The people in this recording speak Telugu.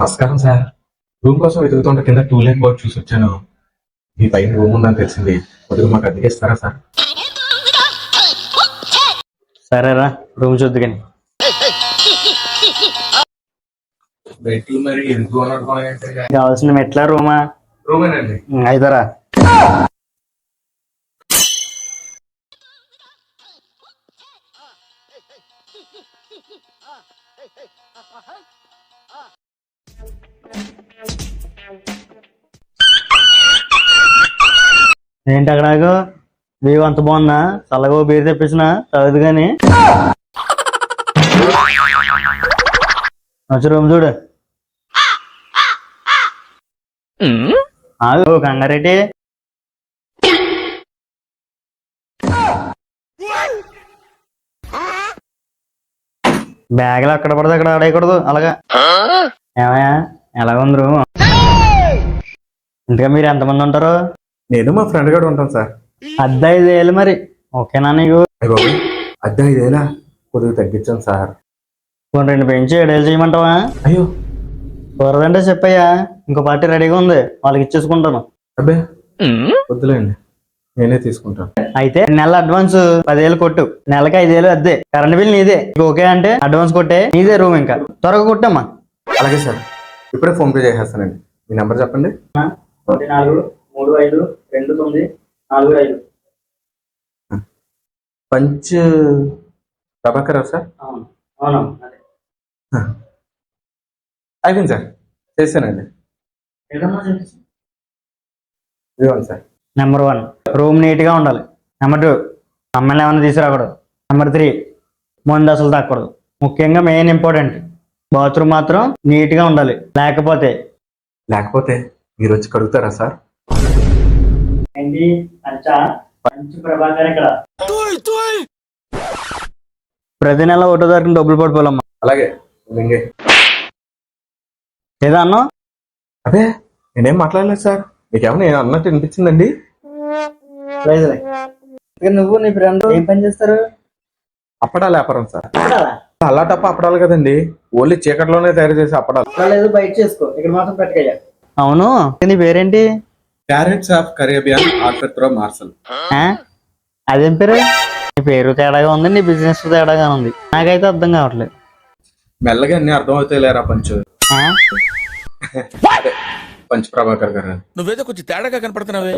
నమస్కారం సార్. రూమ్ కోసం వెతుకుతుంటే కింద 2 లైన్ బోర్డ్ చూసి వచ్చాను. మీ పైన రూమ్ ఉందని తెలిసింది. కొద్దిగా మాకు అద్దెకిస్తారా సార్? సరేరా రూమ్ చూద్దు కానీ బెడ్లు మరి ఎందుకు కావాల్సిన మెట్ల రూమా రూమేనండి. అయితరా ఏంటి అక్కడ వ్యూ అంత బాగుందా? చల్లగా బీరు తెప్పించిన చదువు గాని వచ్చి రూమ్ చూడు. ఆగు కంగారెడ్డి. బ్యాగులు అక్కడ పడితే అక్కడ ఆడేయకూడదు అలాగా. ఏమయ్యా ఎలాగుంది రూమ్? ఇంతగా మీరు ఎంతమంది ఉంటారు? నేను మా ఫ్రెండ్ గారు ఉంటాం సార్. అద్దె 5,000 మరి ఓకేనా నీకు? అయ్య బాబు, అద్దె 5,000 కొద్దిగా తగ్గించాను సార్. కొన్ని 2 పెంచి 7,000 చేయమంటావా? అయ్యో కుదరదంటే చెప్పయ్యా, ఇంకో పార్టీ రెడీగా ఉంది, వాళ్ళకి ఇచ్చేసుకుంటాను. అబ్బే వద్దులేండి, నేనే తీసుకుంటాను. అయితే నెల అడ్వాన్స్ 10,000 కొట్టు, నెలకి 5,000 అద్దె. కరెంట్ బిల్ నీదే. ఓకే అంటే అడ్వాన్స్ కొట్టే, నీదే రూమ్. ఇంకా త్వరగా కొట్టమ్మా. అలాగే సార్, ఇప్పుడే ఫోన్ పే చేసేస్తానండి. మీ నెంబర్ చెప్పండి. 14352945. Punch Prabhakar Rao sir? అవును. అయిపోయింది సార్, చేశానండి. ఇదిగోండి సార్. నెంబర్ 1 రూమ్ నీట్ గా ఉండాలి. నెంబర్ 2 అమ్మాయిలు ఏమైనా తీసుకురాకూడదు. నెంబర్ 3 ముందు అసలు తాకూడదు. ముఖ్యంగా మెయిన్ ఇంపార్టెంట్, బాత్రూమ్ మాత్రం నీట్ గా ఉండాలి. లేకపోతే మీరు వచ్చి కడుగుతారా సార్? ఏంటి పంచ్ ప్రభాకర్ ఇక్కడ ప్రతి నెల 1వ తారీఖున డబ్బులు పడిపోవాలమ్మా. అలాగే మింగే. ఏదో అన్నా? అదే నేనేం మాట్లాడలేదు సార్. మీకేమన్నా నేను అన్నట్టు అనిపించిందండి? నువ్వు నీ ఫ్రెండ్ ఏం పని చేస్తారు? అప్పడాలు వ్యాపారం సార్. అలా తప్ప అప్పడాలు కదండి, ఓన్లీ చీకట్లోనే తయారు చేసే అప్పడాలు. బయట చేసుకో, ఇక్కడ మాత్రం పెట్టకయ్యా. అవును, నీ పేరేంటి? Carrots of Caribbean Alfred morsel. అదేం పేరు? నీ పేరు తేడాగా ఉంది, నీ బిజినెస్ తేడాగా ఉంది. నాకైతే అర్థం కావట్లేదు. మెల్లగా అన్ని అర్థమవుతాయి లేరా పంచు. పంచ్ ప్రభాకర్ గారు, నువ్వేదో కొంచెం తేడాగా కనపడుతున్నావే.